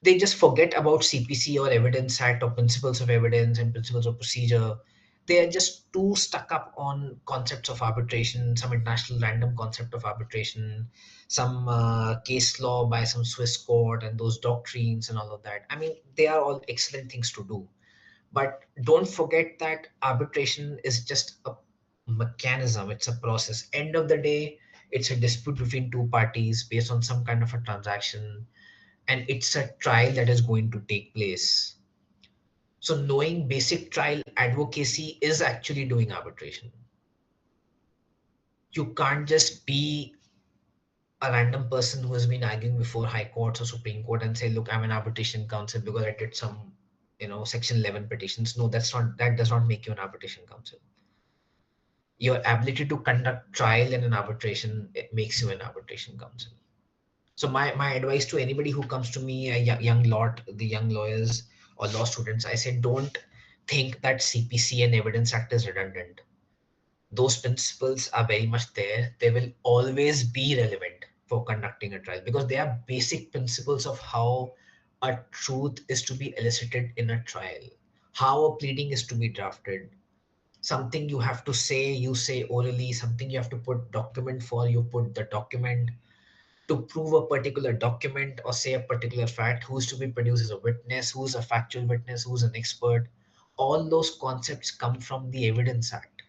They just forget about CPC or Evidence Act or principles of evidence and principles of procedure. They are just too stuck up on concepts of arbitration, some international random concept of arbitration, some case law by some Swiss court and those doctrines and all of that. I mean, they are all excellent things to do, but don't forget that arbitration is just a mechanism, it's a process. End of the day, it's a dispute between two parties based on some kind of a transaction, and it's a trial that is going to take place. So knowing basic trial advocacy is actually doing arbitration. You can't just be a random person who has been arguing before high courts or Supreme Court and say, "Look, I'm an arbitration counsel because I did some section 11 petitions." No, that does not make you an arbitration counsel. Your ability to conduct trial in an arbitration, it makes you an arbitration counsel. So my advice to anybody who comes to me, the young lawyers or law students, I say, don't think that CPC and Evidence Act is redundant. Those principles are very much there. They will always be relevant for conducting a trial because they are basic principles of how a truth is to be elicited in a trial, how a pleading is to be drafted. Something you have to say, you say orally. Something you have to put document for, you put the document. To prove a particular document or say a particular fact, who's to be produced as a witness, who's a factual witness, who's an expert. All those concepts come from the Evidence Act.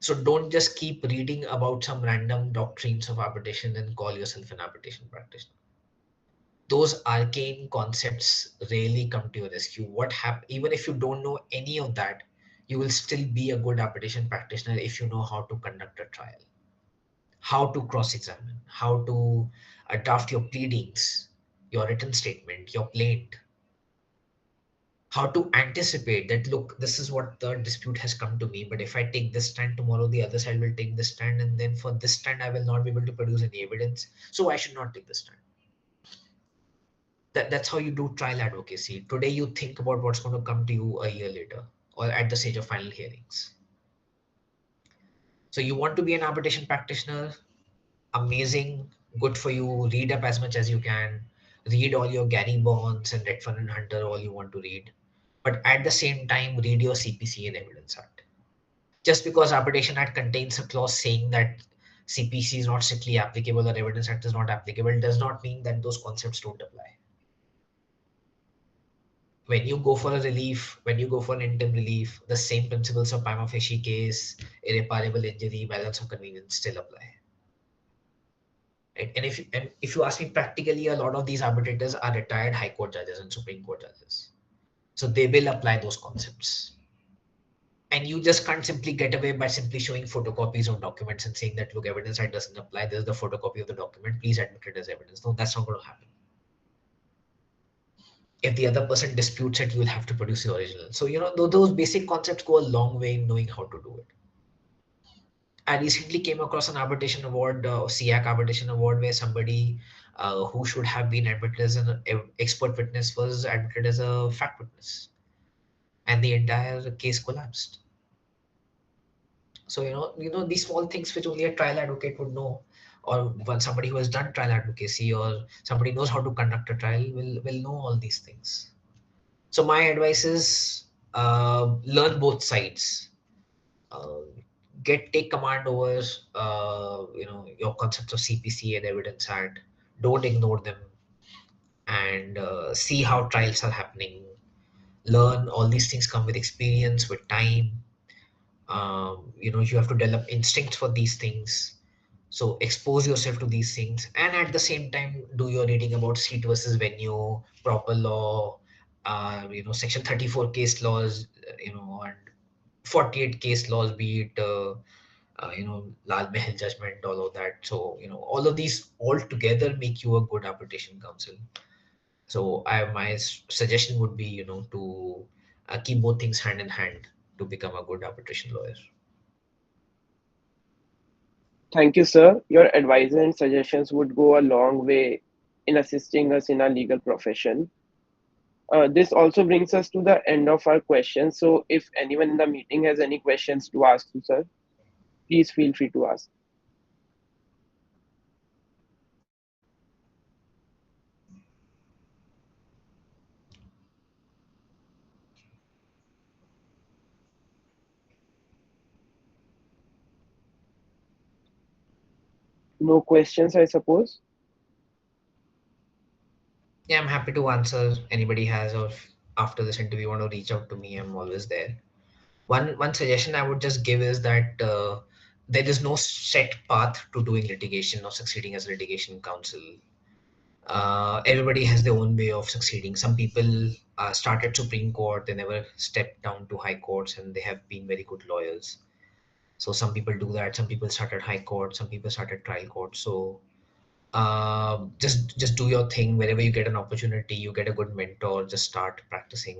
So don't just keep reading about some random doctrines of arbitration and call yourself an arbitration practitioner. Those arcane concepts rarely come to your rescue. Even if you don't know any of that, you will still be a good arbitration practitioner if you know how to conduct a trial, how to cross-examine, how to draft your pleadings, your written statement, your plaint, how to anticipate that, look, this is what the dispute has come to me, but if I take this stand tomorrow, the other side will take this stand, and then for this stand, I will not be able to produce any evidence, so I should not take this stand. That's how you do trial advocacy. Today, you think about what's going to come to you a year later or at the stage of final hearings. So you want to be an arbitration practitioner? Amazing, good for you. Read up as much as you can. Read all your Gary Bonds and Redfern and Hunter, all you want to read. But at the same time, read your CPC and Evidence Act. Just because Arbitration Act contains a clause saying that CPC is not strictly applicable or Evidence Act is not applicable does not mean that those concepts don't apply. When you go for a relief, when you go for an interim relief, the same principles of prima facie case, irreparable injury, balance of convenience still apply. Right? And if you ask me practically, a lot of these arbitrators are retired High Court judges and Supreme Court judges. So they will apply those concepts. And you just can't simply get away by simply showing photocopies of documents and saying that, look, evidence side doesn't apply. This is the photocopy of the document. Please admit it as evidence. No, that's not going to happen. If the other person disputes it, you will have to produce the original. So, those basic concepts go a long way in knowing how to do it. I recently came across an arbitration award, CIAC arbitration award, where somebody who should have been admitted as an expert witness was admitted as a fact witness, and the entire case collapsed. So these small things which only a trial advocate would know, or when somebody who has done trial advocacy or somebody knows how to conduct a trial will know all these things. So my advice is learn both sides. Uh, take command over your concepts of CPC and Evidence Act. Don't ignore them, and see how trials are happening. Learn all these things come with experience, with time. You have to develop instincts for these things. So expose yourself to these things, and at the same time do your reading about seat versus venue, proper law, section 34 case laws, and 48 case laws, be it Lal Mahal judgment, all of that. So all of these all together make you a good arbitration counsel. So my suggestion would be to keep both things hand in hand to become a good arbitration lawyer. Thank you, sir. Your advice and suggestions would go a long way in assisting us in our legal profession. This also brings us to the end of our questions. So, if anyone in the meeting has any questions to ask you, sir, please feel free to ask. No questions, I suppose. Yeah, I'm happy to answer anybody has, or if after this interview you want to reach out to me, I'm always there. One suggestion I would just give is that there is no set path to doing litigation or succeeding as a litigation counsel. Everybody has their own way of succeeding. Some people start at Supreme Court, they never step down to high courts, and they have been very good lawyers. So some people do that. Some people start at high court, some people start at trial court. So just do your thing. Wherever you get an opportunity, you get a good mentor, just start practicing.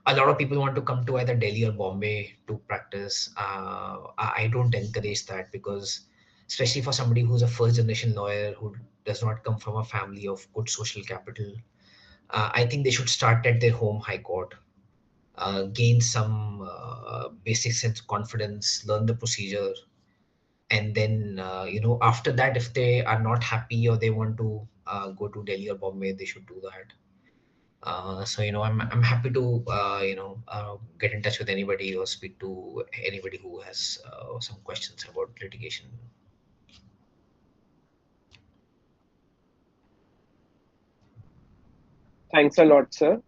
A lot of people want to come to either Delhi or Bombay to practice. I don't encourage that, because especially for somebody who's a first generation lawyer who does not come from a family of good social capital, I think they should start at their home high court, gain some basic sense of confidence, learn the procedure, and then after that, if they are not happy or they want to go to Delhi or Bombay, they should do that. So I'm happy to get in touch with anybody or speak to anybody who has some questions about litigation. Thanks a lot, sir.